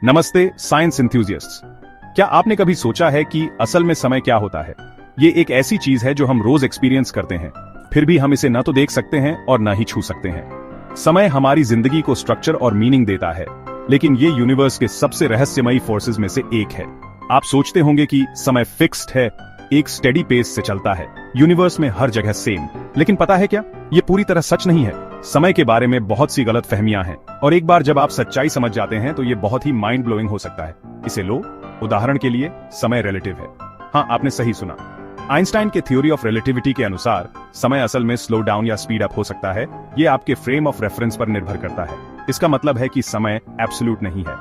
नमस्ते साइंस इंथ्यूजियस्ट्स। क्या आपने कभी सोचा है कि असल में समय क्या होता है? ये एक ऐसी चीज है जो हम रोज एक्सपीरियंस करते हैं, फिर भी हम इसे न तो देख सकते हैं और न ही छू सकते हैं। समय हमारी जिंदगी को स्ट्रक्चर और मीनिंग देता है, लेकिन ये यूनिवर्स के सबसे रहस्यमयी फोर्सेस में से एक है। आप सोचते होंगे कि समय फिक्स्ड है, एक स्टेडी पेस से चलता है, यूनिवर्स में हर जगह सेम। लेकिन पता है क्या, ये पूरी तरह सच नहीं है। समय के बारे में बहुत सी गलत फहमियां हैं, और एक बार जब आप सच्चाई समझ जाते हैं तो ये बहुत ही माइंड ब्लोइंग हो सकता है। इसे लो, उदाहरण के लिए समय रिलेटिव है। हाँ, आपने सही सुना। आइंस्टाइन के थ्योरी ऑफ रिलेटिविटी के अनुसार समय असल में स्लो डाउन या स्पीड अप हो सकता है। ये आपके फ्रेम ऑफ रेफरेंस पर निर्भर करता है। इसका मतलब है कि समय एब्सोल्यूट नहीं है,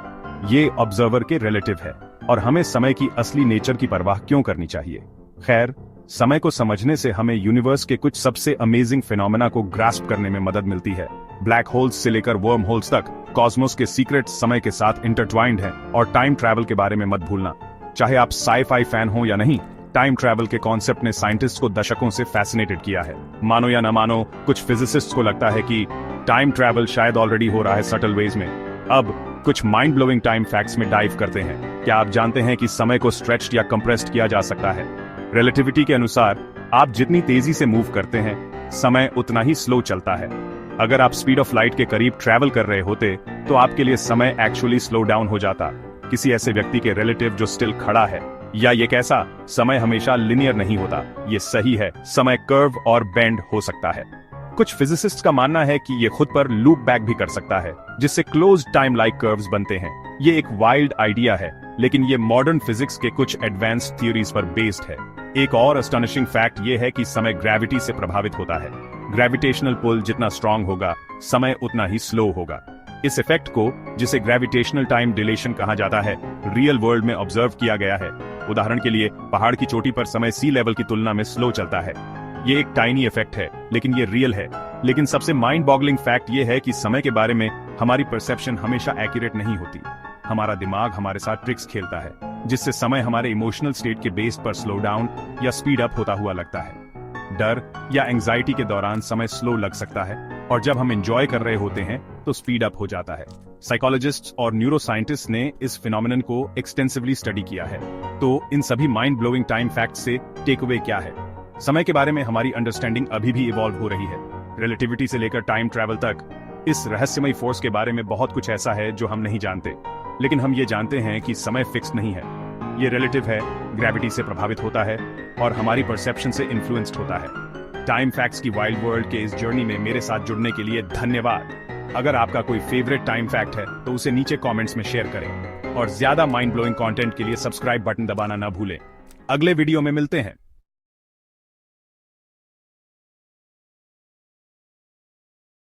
ये ऑब्जर्वर के रिलेटिव है, और हमें समय की असली नेचर की परवाह क्यों करनी चाहिए? खैर, समय को समझने से हमें यूनिवर्स के कुछ सबसे अमेजिंग फिनोमेना को ग्रास्प करने में मदद मिलती है। ब्लैक होल्स से लेकर वर्म होल्स तक कॉस्मोस के सीक्रेट समय के साथ इंटरट्वाइंड हैं। और टाइम ट्रैवल के बारे में मत भूलना। चाहे आप साई-फाई फैन हो या नहीं, टाइम ट्रैवल के कॉन्सेप्ट ने साइंटिस्ट को दशकों से फैसिनेटेड किया है। मानो या न मानो, कुछ फिजिसिस्ट्स को लगता है कि टाइम ट्रैवल शायद ऑलरेडी हो रहा है सटल वेज में। अब कुछ माइंड ब्लोइंग टाइम फैक्ट्स में डाइव करते हैं। क्या आप जानते हैं कि समय को स्ट्रेच्ड या कंप्रेस्ड किया जा सकता है? रिलेटिविटी के अनुसार आप जितनी तेजी से मूव करते हैं, समय उतना ही स्लो चलता है। अगर आप स्पीड ऑफ लाइट के करीब ट्रैवल कर रहे होते तो आपके लिए समय एक्चुअली स्लो डाउन हो जाता, किसी ऐसे व्यक्ति के रिलेटिव जो स्टिल खड़ा है। या ये कैसा? समय हमेशा लिनियर नहीं होता। ये सही है, समय कर्व और बेंड हो सकता है। कुछ फिजिसिस्ट्स का मानना है कि ये खुद पर लूप बैक भी कर सकता है, जिससे क्लोज्ड टाइम लाइक कर्व्स बनते हैं। ये एक वाइल्ड आइडिया है, लेकिन ये मॉडर्न फिजिक्स के कुछ एडवांस्ड थ्योरीज पर बेस्ड है। एक और अस्टॉनिशिंग फैक्ट ये है कि समय ग्रेविटी से प्रभावित होता है। ग्रेविटेशनल पुल जितना स्ट्रांग होगा, समय उतना ही स्लो होगा। इस इफेक्ट को, जिसे ग्रेविटेशनल टाइम डिलेशन कहा जाता है, रियल वर्ल्ड में ऑब्जर्व किया गया है। उदाहरण के लिए, पहाड़ की चोटी पर समय सी लेवल की तुलना में स्लो चलता है। ये एक टाइनी इफेक्ट है, लेकिन ये रियल है। लेकिन सबसे माइंड बॉगलिंग फैक्ट ये है कि समय के बारे में हमारी परसेप्शन हमेशा एक्यूरेट नहीं होती। हमारा दिमाग हमारे साथ ट्रिक्स खेलता है, जिससे समय हमारे इमोशनल स्टेट के बेस पर स्लो डाउन या स्पीड अप होता हुआ लगता है। डर या एंजाइटी के दौरान समय स्लो लग सकता है, और जब हम एंजॉय कर रहे होते हैं तो स्पीड अप हो जाता है। साइकोलॉजिस्ट्स और न्यूरोसाइंटिस्ट ने इस फिनोमेनन को एक्सटेंसिवली स्टडी किया है। तो इन सभी माइंड ब्लोइंग टाइम फैक्ट से टेक अवे क्या है? समय के बारे में हमारी अंडरस्टैंडिंग अभी भी इवॉल्व हो रही है। रिलेटिविटी से लेकर टाइम ट्रैवल तक, इस रहस्यमयी फोर्स के बारे में बहुत कुछ ऐसा है जो हम नहीं जानते। लेकिन हम ये जानते हैं कि समय फिक्स नहीं है, ये रिलेटिव है, ग्रेविटी से प्रभावित होता है, और हमारी परसेप्शन से इन्फ्लुएंस्ड होता है। टाइम फैक्ट्स की वाइल्ड वर्ल्ड के इस जर्नी में मेरे साथ जुड़ने के लिए धन्यवाद। अगर आपका कोई फेवरेट टाइम फैक्ट है तो उसे नीचे कमेंट्स में शेयर करें, और ज्यादा माइंड ब्लोइंग कंटेंट के लिए सब्सक्राइब बटन दबाना ना भूलें। अगले वीडियो में मिलते हैं।